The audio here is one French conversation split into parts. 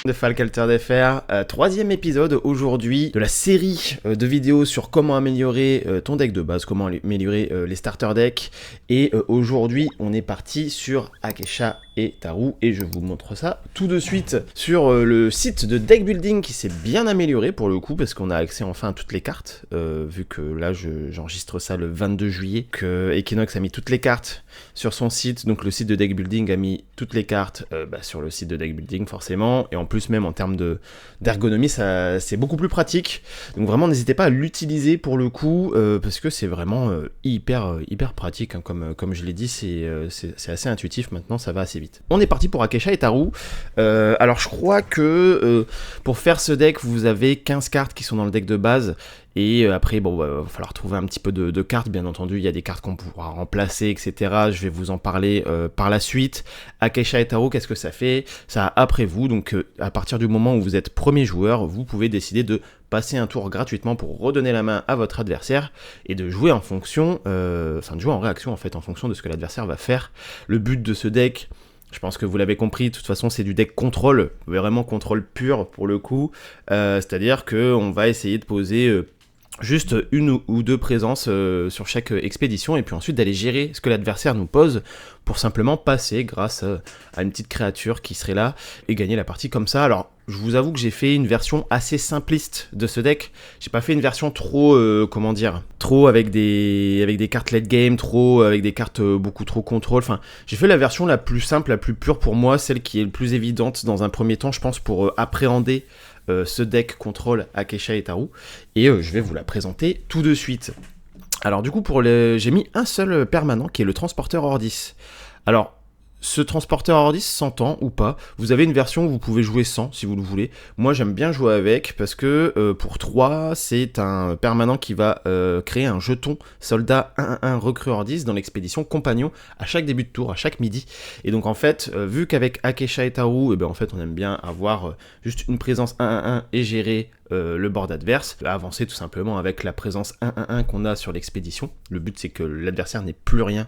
de Falcalter FR, troisième épisode aujourd'hui de la série de vidéos sur comment améliorer ton deck de base, comment améliorer les starter decks. Et aujourd'hui on est parti sur Akecha et Taru et je vous montre ça tout de suite sur le site de deck building qui s'est bien amélioré pour le coup parce qu'on a accès enfin à toutes les cartes vu que là j'enregistre ça le 22 juillet que Equinox a mis toutes les cartes sur son site, donc le site de deck building a mis toutes les cartes sur le site de deck building forcément, et en plus même en termes d'ergonomie c'est beaucoup plus pratique, donc vraiment n'hésitez pas à l'utiliser pour le coup parce que c'est vraiment hyper pratique hein, comme je l'ai dit, c'est assez intuitif maintenant, ça va assez vite. On est parti pour Akecha et Taru. Alors je crois que pour faire ce deck vous avez 15 cartes qui sont dans le deck de base. Et après, bon, va falloir trouver un petit peu de cartes, bien entendu, il y a des cartes qu'on pourra remplacer, etc. Je vais vous en parler par la suite. Akecha et Taru, qu'est-ce que ça fait? Ça après vous, donc à partir du moment où vous êtes premier joueur, vous pouvez décider de passer un tour gratuitement pour redonner la main à votre adversaire et de jouer en fonction, de jouer en réaction en fait, en fonction de ce que l'adversaire va faire. Le but de ce deck, je pense que vous l'avez compris, de toute façon c'est du deck contrôle, vraiment contrôle pur pour le coup, c'est-à-dire qu'on va essayer de poser juste une ou deux présences sur chaque expédition et puis ensuite d'aller gérer ce que l'adversaire nous pose pour simplement passer grâce à une petite créature qui serait là et gagner la partie comme ça. Alors je vous avoue que j'ai fait une version assez simpliste de ce deck, j'ai pas fait une version trop, trop avec des cartes late game, trop avec des cartes beaucoup trop contrôle, enfin j'ai fait la version la plus simple, la plus pure pour moi, celle qui est le plus évidente dans un premier temps je pense pour appréhender ce deck contrôle Akecha et Taru, et je vais vous la présenter tout de suite. Alors du coup j'ai mis un seul permanent qui est le transporteur Ordis. Alors ce transporteur Ordis s'entend ou pas, vous avez une version où vous pouvez jouer sans si vous le voulez, moi j'aime bien jouer avec parce que pour 3 c'est un permanent qui va créer un jeton soldat 1-1 recrue Ordis dans l'expédition compagnon à chaque début de tour, à chaque midi, et donc en fait vu qu'avec Akecha et Taru, en fait on aime bien avoir juste une présence 1-1 et gérer le board adverse, avancer tout simplement avec la présence 1-1 qu'on a sur l'expédition. Le but c'est que l'adversaire n'ait plus rien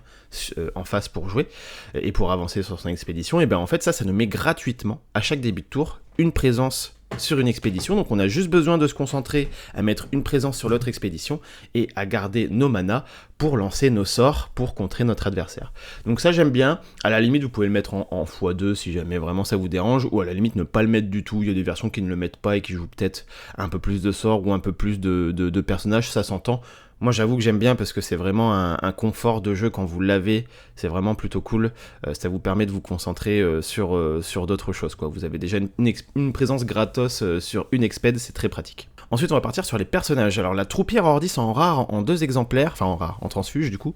en face pour jouer et pour avancer sur son expédition, et en fait ça nous met gratuitement à chaque début de tour une présence sur une expédition, donc on a juste besoin de se concentrer à mettre une présence sur l'autre expédition et à garder nos manas pour lancer nos sorts pour contrer notre adversaire. Donc ça j'aime bien, à la limite vous pouvez le mettre en x2 si jamais vraiment ça vous dérange, ou à la limite ne pas le mettre du tout, il y a des versions qui ne le mettent pas et qui jouent peut-être un peu plus de sorts ou un peu plus de personnages, ça s'entend. Moi j'avoue que j'aime bien parce que c'est vraiment un confort de jeu quand vous l'avez, c'est vraiment plutôt cool, ça vous permet de vous concentrer sur d'autres choses quoi. Vous avez déjà une présence gratos sur une exped, c'est très pratique. Ensuite on va partir sur les personnages. Alors la troupière Ordis en rare en 2 exemplaires, enfin en rare, en transfuge du coup,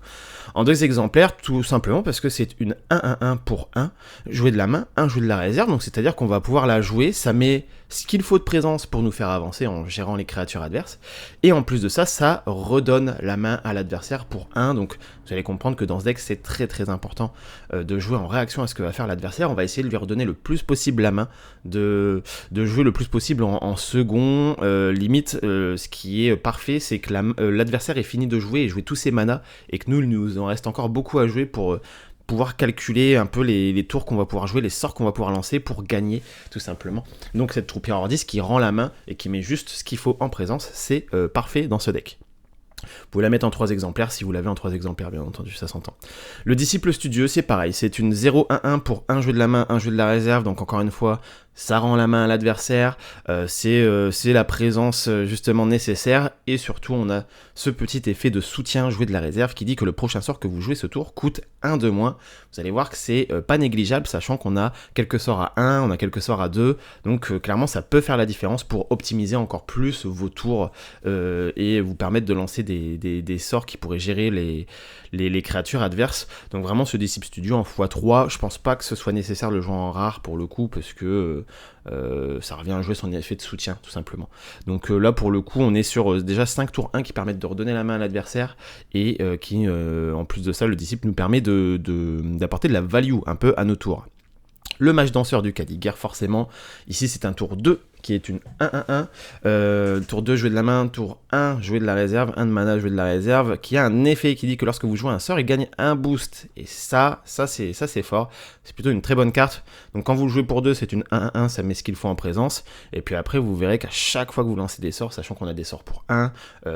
en 2 exemplaires tout simplement parce que c'est une 1-1-1 pour 1, jouer de la main, un jouer de la réserve, donc c'est à dire qu'on va pouvoir la jouer, ça met ce qu'il faut de présence pour nous faire avancer en gérant les créatures adverses, et en plus de ça, ça redonne la main à l'adversaire pour 1, donc vous allez comprendre que dans ce deck c'est très important de jouer en réaction à ce que va faire l'adversaire. On va essayer de lui redonner le plus possible la main, de jouer le plus possible en second, limite ce qui est parfait c'est que l'adversaire est fini de jouer et jouer tous ses manas, et que nous il nous en reste encore beaucoup à jouer pour pouvoir calculer un peu les tours qu'on va pouvoir jouer, les sorts qu'on va pouvoir lancer pour gagner tout simplement. Donc cette troupière Ordis qui rend la main et qui met juste ce qu'il faut en présence, c'est parfait dans ce deck. Vous pouvez la mettre en 3 exemplaires si vous l'avez en 3 exemplaires bien entendu, ça s'entend. Le disciple studieux c'est pareil, c'est une 0-1-1 pour un jeu de la main, un jeu de la réserve, donc encore une fois ça rend la main à l'adversaire, c'est la présence justement nécessaire, et surtout on a ce petit effet de soutien jouer de la réserve qui dit que le prochain sort que vous jouez ce tour coûte 1 de moins. Vous allez voir que c'est pas négligeable, sachant qu'on a quelques sorts à 1, on a quelques sorts à 2, donc clairement ça peut faire la différence pour optimiser encore plus vos tours et vous permettre de lancer des sorts qui pourraient gérer les créatures adverses. Donc vraiment ce disciple studio en x3, je pense pas que ce soit nécessaire de le jouer en rare pour le coup, parce que ça revient à jouer son effet de soutien tout simplement. Donc là pour le coup on est sur déjà 5 tours 1 qui permettent de redonner la main à l'adversaire, et qui en plus de ça le disciple nous permet d'apporter de la value un peu à nos tours. Le mage danseur du Khadgar, forcément, ici c'est un tour 2 qui est une 1-1-1. Tour 2, jouer de la main. Tour 1, jouer de la réserve. 1 de mana, jouer de la réserve. Qui a un effet qui dit que lorsque vous jouez un sort, il gagne un boost. Et ça c'est fort. C'est plutôt une très bonne carte. Donc quand vous le jouez pour 2, c'est une 1-1-1, ça met ce qu'il faut en présence. Et puis après, vous verrez qu'à chaque fois que vous lancez des sorts, sachant qu'on a des sorts pour 1,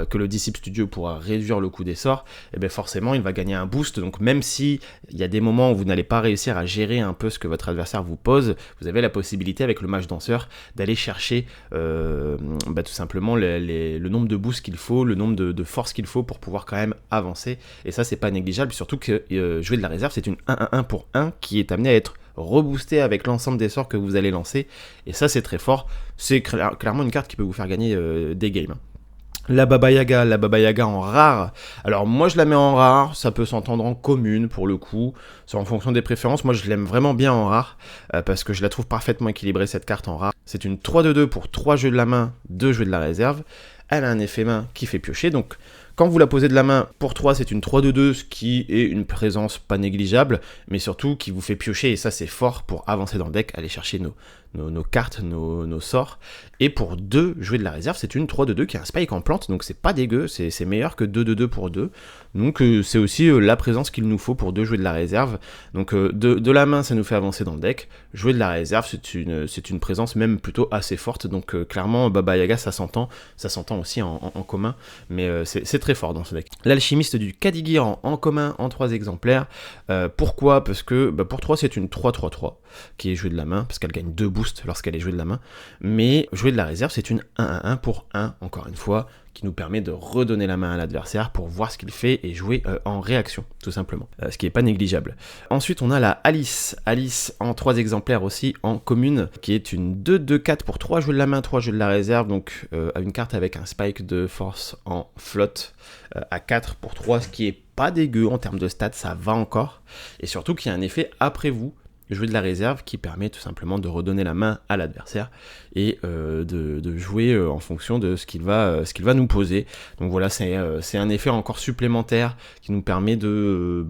que le Disciple Studio pourra réduire le coût des sorts, et bien forcément, il va gagner un boost. Donc même si il y a des moments où vous n'allez pas réussir à gérer un peu ce que votre adversaire vous pose, vous avez la possibilité avec le mage danseur d'aller chercher tout simplement le nombre de boosts qu'il faut, le nombre de force qu'il faut pour pouvoir quand même avancer. Et ça, c'est pas négligeable, surtout que jouer de la réserve, c'est une 1-1-1 pour 1 qui est amené à être reboosté avec l'ensemble des sorts que vous allez lancer. Et ça, c'est très fort. C'est clairement une carte qui peut vous faire gagner des games. La Baba Yaga en rare. Alors moi je la mets en rare, ça peut s'entendre en commune pour le coup, c'est en fonction des préférences. Moi je l'aime vraiment bien en rare, parce que je la trouve parfaitement équilibrée cette carte en rare. C'est une 3-2-2 pour 3 jeux de la main, 2 jeux de la réserve. Elle a un effet main qui fait piocher, donc quand vous la posez de la main, pour 3, c'est une 3-2-2, ce qui est une présence pas négligeable, mais surtout qui vous fait piocher, et ça c'est fort pour avancer dans le deck, aller chercher nos cartes, nos sorts. Et pour 2, jouer de la réserve, c'est une 3-2-2 qui a un spike en plante, donc c'est pas dégueu, c'est meilleur que 2-2-2 pour 2. Donc c'est aussi la présence qu'il nous faut pour 2 jouer de la réserve. Donc de la main, ça nous fait avancer dans le deck. Jouer de la réserve, c'est une présence même plutôt assez forte, donc clairement Baba Yaga, ça s'entend aussi en commun, mais c'est très fort dans ce deck. L'alchimiste du Kadigir en commun en 3 exemplaires. Pourquoi ? Parce que pour 3, c'est une 3-3-3 qui est jouée de la main, parce qu'elle gagne 2 boosts lorsqu'elle est jouée de la main. Mais jouer de la réserve, c'est une 1-1-1 pour 1, encore une fois, qui nous permet de redonner la main à l'adversaire pour voir ce qu'il fait et jouer en réaction, tout simplement. Ce qui n'est pas négligeable. Ensuite, on a la Alice. Alice en 3 exemplaires aussi, en commune, qui est une 2-2-4 pour 3 jeux de la main, 3 jeux de la réserve, donc une carte avec un spike de force en flotte à 4 pour 3, ce qui est pas dégueu en termes de stats, ça va encore. Et surtout qu'il y a un effet après vous, jouer de la réserve qui permet tout simplement de redonner la main à l'adversaire et de jouer en fonction de ce qu'il va nous poser. Donc voilà, c'est un effet encore supplémentaire qui nous permet de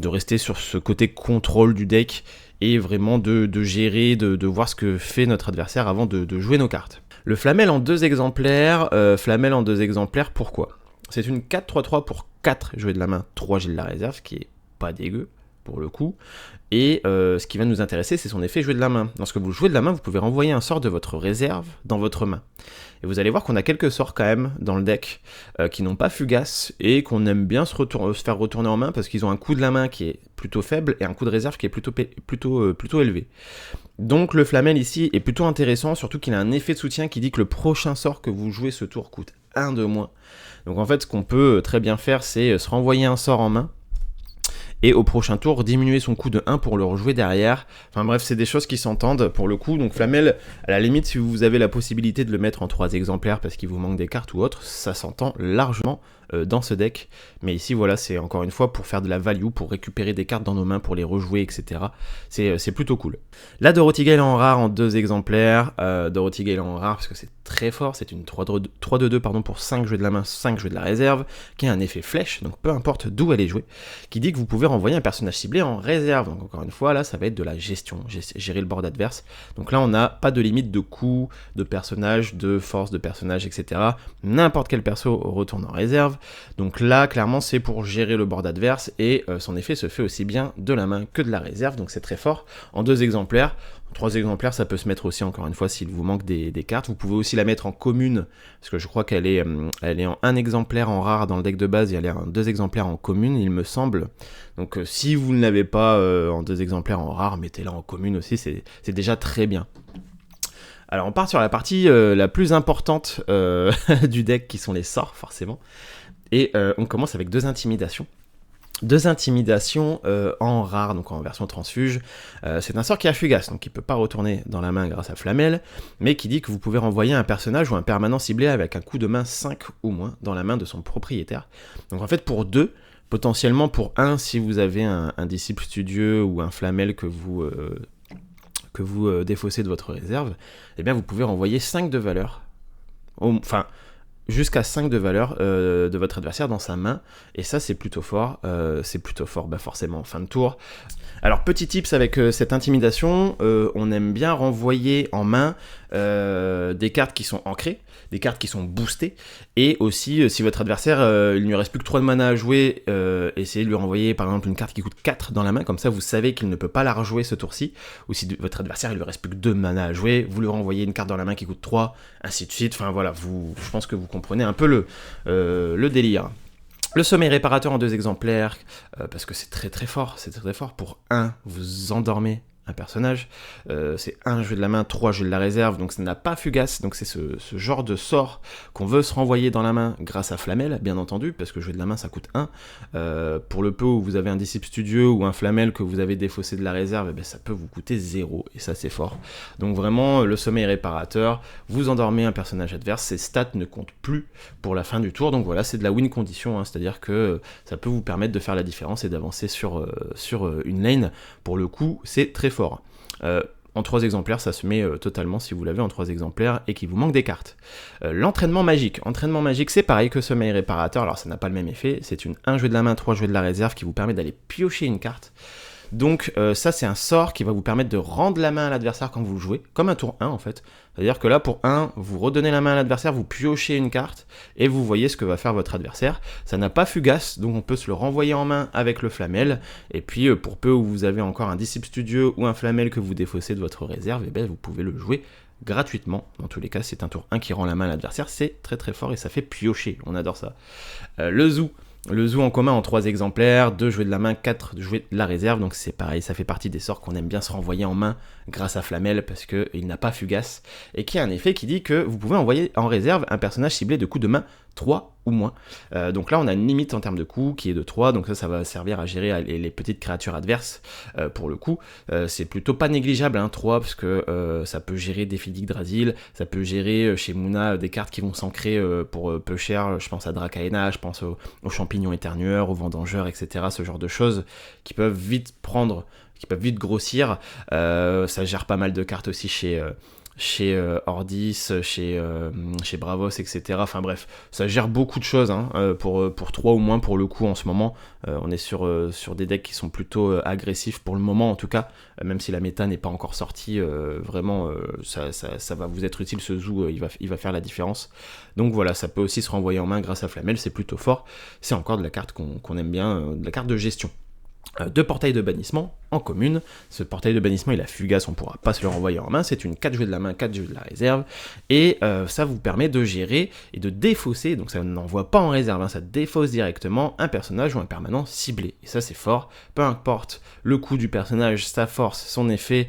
rester sur ce côté contrôle du deck et vraiment de gérer, de voir ce que fait notre adversaire avant de jouer nos cartes. Le Flamel en 2 exemplaires, pourquoi ? C'est une 4-3-3 pour 4 jouer de la main, 3 jets de la réserve, ce qui est pas dégueu pour le coup. Et ce qui va nous intéresser, c'est son effet jouer de la main. Lorsque vous jouez de la main, vous pouvez renvoyer un sort de votre réserve dans votre main. Et vous allez voir qu'on a quelques sorts quand même dans le deck qui n'ont pas fugace et qu'on aime bien se faire retourner en main parce qu'ils ont un coût de la main qui est plutôt faible et un coût de réserve qui est plutôt élevé. Donc le Flamel ici est plutôt intéressant, surtout qu'il a un effet de soutien qui dit que le prochain sort que vous jouez ce tour coûte 1 de moins. Donc en fait, ce qu'on peut très bien faire, c'est se renvoyer un sort en main, et au prochain tour, diminuer son coût de 1 pour le rejouer derrière. Enfin bref, c'est des choses qui s'entendent pour le coup. Donc Flamel, à la limite, si vous avez la possibilité de le mettre en 3 exemplaires parce qu'il vous manque des cartes ou autre, ça s'entend largement dans ce deck. Mais ici, voilà, c'est encore une fois pour faire de la value, pour récupérer des cartes dans nos mains, pour les rejouer, etc. C'est plutôt cool. La Dorothy Gale en rare en 2 exemplaires. Dorothy Gale en rare parce que c'est très fort. C'est une 3-2-2 pour 5 jeux de la main, 5 jeux de la réserve, qui a un effet flèche, donc peu importe d'où elle est jouée, qui dit que vous pouvez renvoyer un personnage ciblé en réserve. Donc encore une fois, là, ça va être de la gestion, gérer le board adverse. Donc là, on n'a pas de limite de coût, de personnage, de force de personnage, etc. N'importe quel perso retourne en réserve. Donc là, clairement, c'est pour gérer le board adverse et son effet se fait aussi bien de la main que de la réserve. Donc c'est très fort. En 2 exemplaires. 3 exemplaires, ça peut se mettre aussi, encore une fois, s'il vous manque des cartes. Vous pouvez aussi la mettre en commune, parce que je crois qu'elle est en 1 exemplaire en rare dans le deck de base, et elle est en 2 exemplaires en commune, il me semble. Donc si vous ne l'avez pas en 2 exemplaires en rare, mettez-la en commune aussi, c'est déjà très bien. Alors on part sur la partie la plus importante du deck, qui sont les sorts, forcément. Et on commence avec 2 intimidations. 2 intimidations en rare, donc en version transfuge. C'est un sort qui a fugace, donc qui ne peut pas retourner dans la main grâce à Flamel, mais qui dit que vous pouvez renvoyer un personnage ou un permanent ciblé avec un coût de main 5 ou moins dans la main de son propriétaire. Donc en fait pour 2, potentiellement pour 1 si vous avez un disciple studieux ou un Flamel que vous défaussez de votre réserve, eh bien vous pouvez renvoyer 5 de valeur. Enfin, jusqu'à 5 de valeur de votre adversaire dans sa main, et ça c'est plutôt fort, forcément en fin de tour. Alors, petit tips avec cette intimidation, on aime bien renvoyer en main des cartes qui sont ancrées, des cartes qui sont boostées, et aussi, si votre adversaire, il ne lui reste plus que 3 de mana à jouer, essayez de lui renvoyer par exemple une carte qui coûte 4 dans la main, comme ça vous savez qu'il ne peut pas la rejouer ce tour-ci, ou si votre adversaire il lui reste plus que 2 mana à jouer, vous lui renvoyez une carte dans la main qui coûte 3, ainsi de suite, enfin voilà, je pense que vous comprenez un peu le délire. Le sommeil réparateur en 2 exemplaires, parce que c'est très très fort, Pour 1, vous endormez un personnage, c'est 1 jeu de la main, 3 jeux de la réserve, donc ça n'a pas fugace, donc c'est ce genre de sort qu'on veut se renvoyer dans la main grâce à Flamel, bien entendu, parce que jeu de la main ça coûte 1, pour le peu où vous avez un Disciple Studieux ou un Flamel que vous avez défaussé de la réserve, et bien ça peut vous coûter 0, et ça c'est fort. Donc vraiment, le sommeil réparateur, vous endormez un personnage adverse, ses stats ne comptent plus pour la fin du tour, donc voilà, c'est de la win condition, hein, c'est-à-dire que ça peut vous permettre de faire la différence et d'avancer sur une lane, pour le coup, c'est très fort. En 3 exemplaires, ça se met totalement si vous l'avez en 3 exemplaires et qu'il vous manque des cartes. L'entraînement magique. Entraînement magique, c'est pareil que sommeil réparateur, alors ça n'a pas le même effet, c'est 1 jeu de la main, 3 jeux de la réserve qui vous permet d'aller piocher une carte. Donc ça c'est un sort qui va vous permettre de rendre la main à l'adversaire quand vous jouez, comme un tour 1 en fait. C'est-à-dire que là pour 1, vous redonnez la main à l'adversaire, vous piochez une carte, et vous voyez ce que va faire votre adversaire. Ça n'a pas fugace, donc on peut se le renvoyer en main avec le Flamel, et puis pour peu où vous avez encore un Disciple Studieux ou un Flamel que vous défaussez de votre réserve, et bien vous pouvez le jouer gratuitement. Dans tous les cas, c'est un tour 1 qui rend la main à l'adversaire, c'est très très fort et ça fait piocher, on adore ça. Le zoo. Le zoo en commun en 3 exemplaires, 2 jouets de la main, 4 jouets de la réserve, donc c'est pareil, ça fait partie des sorts qu'on aime bien se renvoyer en main grâce à Flamel, parce qu'il n'a pas fugace, et qui a un effet qui dit que vous pouvez envoyer en réserve un personnage ciblé de coups de main 3 ou moins. Donc là on a une limite en termes de coups qui est de 3, donc ça va servir à gérer les petites créatures adverses. Pour le coup, c'est plutôt pas négligeable, 3, parce que ça peut gérer des Fiddic Drasil, ça peut gérer chez Muna des cartes qui vont s'ancrer pour peu cher, je pense à Dracaena, je pense aux champignons éternueurs, aux vendangeurs, etc. Ce genre de choses qui peuvent vite grossir. Ça gère pas mal de cartes aussi chez Ordis, chez Bravos, etc. Enfin bref, ça gère beaucoup de choses pour 3 ou moins pour le coup en ce moment. On est sur des decks qui sont plutôt agressifs pour le moment en tout cas, même si la méta n'est pas encore sortie, vraiment ça va vous être utile ce zoo, il va faire la différence. Donc voilà, ça peut aussi se renvoyer en main grâce à Flamel, c'est plutôt fort. C'est encore de la carte qu'on aime bien, de la carte de gestion. 2 portails de bannissement en commune. Ce portail de bannissement il a fugace, on pourra pas se le renvoyer en main, c'est une 4 jouets de la main, 4 jouets de la réserve, et ça vous permet de gérer et de défausser, donc ça n'envoie pas en réserve, ça défausse directement un personnage ou un permanent ciblé, et ça c'est fort, peu importe le coût du personnage, sa force, son effet,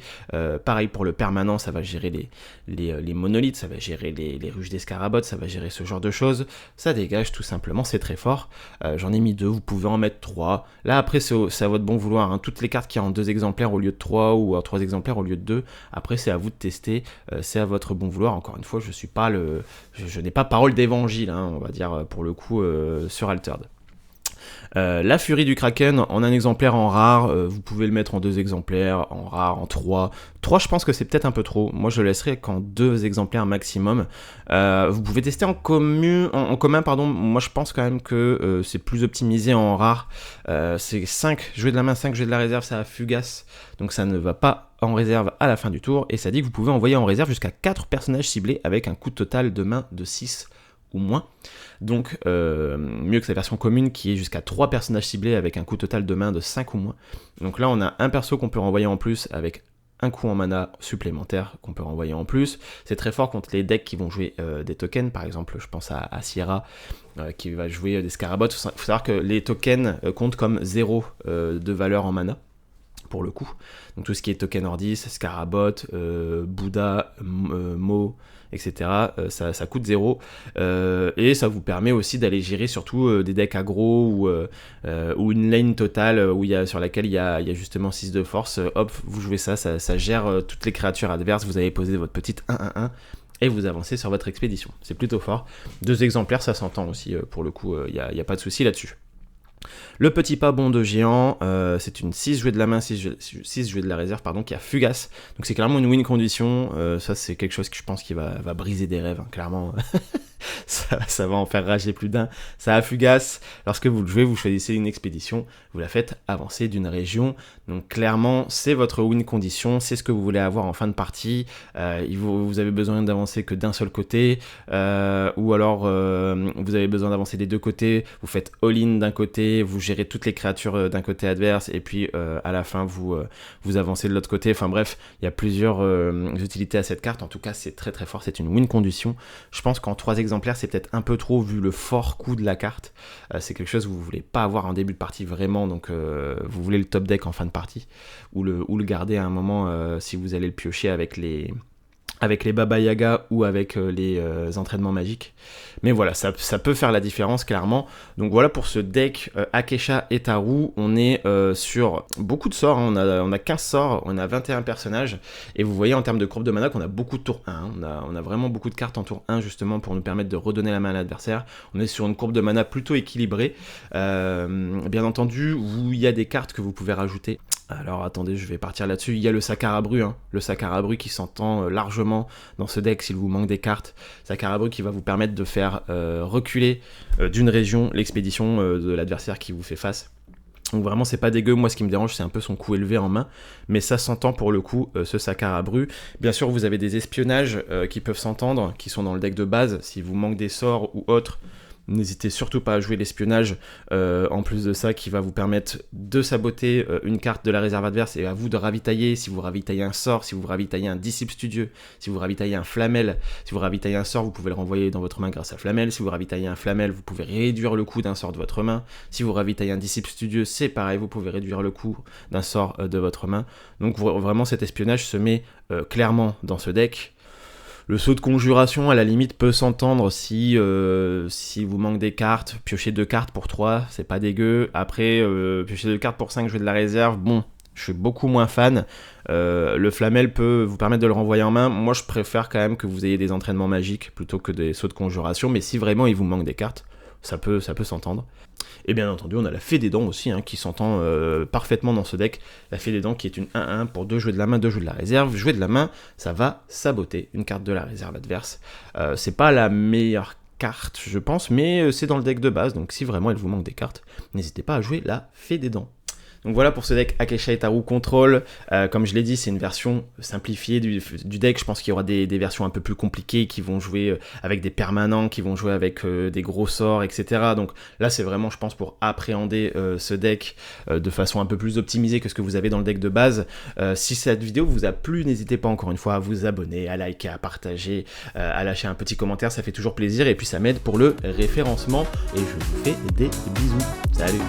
pareil pour le permanent, ça va gérer les monolithes, ça va gérer les ruches d'escarabottes, ça va gérer ce genre de choses, ça dégage tout simplement, c'est très fort. J'en ai mis 2, vous pouvez en mettre 3, là après c'est à votre bon vouloir, toutes les cartes qui ont en 2 exemplaires au lieu de 3 ou en 3 exemplaires au lieu de 2, après c'est à vous de tester, c'est à votre bon vouloir. Encore une fois, je n'ai pas parole d'évangile, on va dire pour le coup sur Altered. La furie du Kraken en un exemplaire en rare, vous pouvez le mettre en 2 exemplaires, en rare, en 3. 3 je pense que c'est peut-être un peu trop, moi je le laisserai qu'en 2 exemplaires maximum. Vous pouvez tester en commun, moi je pense quand même que c'est plus optimisé en rare. C'est 5 jouets de la main, 5 jouets de la réserve, ça a fugace, donc ça ne va pas en réserve à la fin du tour, et ça dit que vous pouvez envoyer en réserve jusqu'à 4 personnages ciblés avec un coût total de main de 6 ou moins. Donc mieux que sa version commune qui est jusqu'à 3 personnages ciblés avec un coût total de main de 5 ou moins. Donc là on a un perso qu'on peut renvoyer en plus avec un coût en mana supplémentaire qu'on peut renvoyer en plus. C'est très fort contre les decks qui vont jouer des tokens, par exemple je pense à Sierra qui va jouer des scarabottes. Il faut savoir que les tokens comptent comme 0 de valeur en mana pour le coup. Donc tout ce qui est token Ordis, Scarabot, Bouddha, Mo, etc. Ça coûte 0. Et ça vous permet aussi d'aller gérer surtout des decks aggro ou une lane totale sur laquelle il y a justement 6 de force. Hop, vous jouez ça gère toutes les créatures adverses. Vous avez posé votre petite 1-1-1. Et vous avancez sur votre expédition. C'est plutôt fort. 2 exemplaires, ça s'entend aussi. Pour le coup, il n'y a pas de souci là-dessus. Le petit pas bon de géant, c'est une 6 jouets de la main, 6 jouets de la réserve, qui a fugace. Donc c'est clairement une win condition. Ça c'est quelque chose que je pense qui va briser des rêves, clairement. ça va en faire rager plus d'un. Ça a fugace. Lorsque vous le jouez, vous choisissez une expédition, vous la faites avancer d'une région. Donc clairement, c'est votre win condition, c'est ce que vous voulez avoir en fin de partie. Vous avez besoin d'avancer que d'un seul côté, ou alors vous avez besoin d'avancer des deux côtés. Vous faites all-in d'un côté, vous gérez toutes les créatures d'un côté adverse, et puis à la fin, vous avancez de l'autre côté. Enfin bref, il y a plusieurs utilités à cette carte. En tout cas, c'est très très fort, c'est une win condition. Je pense qu'en 3 exemplaires, c'est peut-être un peu trop vu le fort coût de la carte. C'est quelque chose que vous voulez pas avoir en début de partie vraiment, donc vous voulez le top deck en fin de partie, ou le garder à un moment si vous allez le piocher avec les Baba Yaga ou avec les entraînements magiques. Mais voilà, ça peut faire la différence clairement. Donc voilà pour ce deck Akecha et Taru. On est sur beaucoup de sorts, hein. On a 15 sorts, on a 21 personnages. Et vous voyez en termes de courbe de mana qu'on a beaucoup de tour 1. Hein. On a vraiment beaucoup de cartes en tour 1 justement pour nous permettre de redonner la main à l'adversaire. On est sur une courbe de mana plutôt équilibrée. Bien entendu, il y a des cartes que vous pouvez rajouter. Alors attendez, je vais partir là-dessus. Il y a le Sakarabru, hein. Le Sakarabru qui s'entend largement dans ce deck s'il vous manque des cartes. Sakarabru qui va vous permettre de faire reculer d'une région l'expédition de l'adversaire qui vous fait face. Donc vraiment c'est pas dégueu, moi ce qui me dérange c'est un peu son coût élevé en main, mais ça s'entend pour le coup, ce Sakarabru. Bien sûr vous avez des espionnages qui peuvent s'entendre, qui sont dans le deck de base, s'il vous manque des sorts ou autres. N'hésitez surtout pas à jouer l'espionnage, en plus de ça, qui va vous permettre de saboter une carte de la réserve adverse et à vous de ravitailler. Si vous ravitaillez un sort, si vous ravitaillez un disciple studieux, si vous ravitaillez un flamel, si vous ravitaillez un sort, vous pouvez le renvoyer dans votre main grâce à flamel. Si vous ravitaillez un flamel, vous pouvez réduire le coût d'un sort de votre main. Si vous ravitaillez un disciple studieux, c'est pareil, vous pouvez réduire le coût d'un sort de votre main. Donc vraiment cet espionnage se met clairement dans ce deck. Le saut de conjuration, à la limite, peut s'entendre si vous manque des cartes. Piocher 2 cartes pour 3, c'est pas dégueu. Après, piocher 2 cartes pour 5, jouer de la réserve, bon, je suis beaucoup moins fan. Le flamel peut vous permettre de le renvoyer en main. Moi, je préfère quand même que vous ayez des entraînements magiques plutôt que des sauts de conjuration. Mais si vraiment il vous manque des cartes, ça peut s'entendre. Et bien entendu, on a la Fée des Dents aussi, hein, qui s'entend parfaitement dans ce deck. La Fée des Dents qui est une 1-1 pour 2 jouer de la main, 2 jouer de la réserve. Jouer de la main, ça va saboter une carte de la réserve adverse. C'est pas la meilleure carte, je pense, mais c'est dans le deck de base. Donc si vraiment il vous manque des cartes, n'hésitez pas à jouer la Fée des Dents. Donc voilà pour ce deck Akecha et Taru Control. Comme je l'ai dit, c'est une version simplifiée du deck. Je pense qu'il y aura des versions un peu plus compliquées qui vont jouer avec des permanents, qui vont jouer avec des gros sorts, etc. Donc là, c'est vraiment, je pense, pour appréhender ce deck de façon un peu plus optimisée que ce que vous avez dans le deck de base. Si cette vidéo vous a plu, n'hésitez pas encore une fois à vous abonner, à liker, à partager, à lâcher un petit commentaire. Ça fait toujours plaisir et puis ça m'aide pour le référencement. Et je vous fais des bisous. Salut!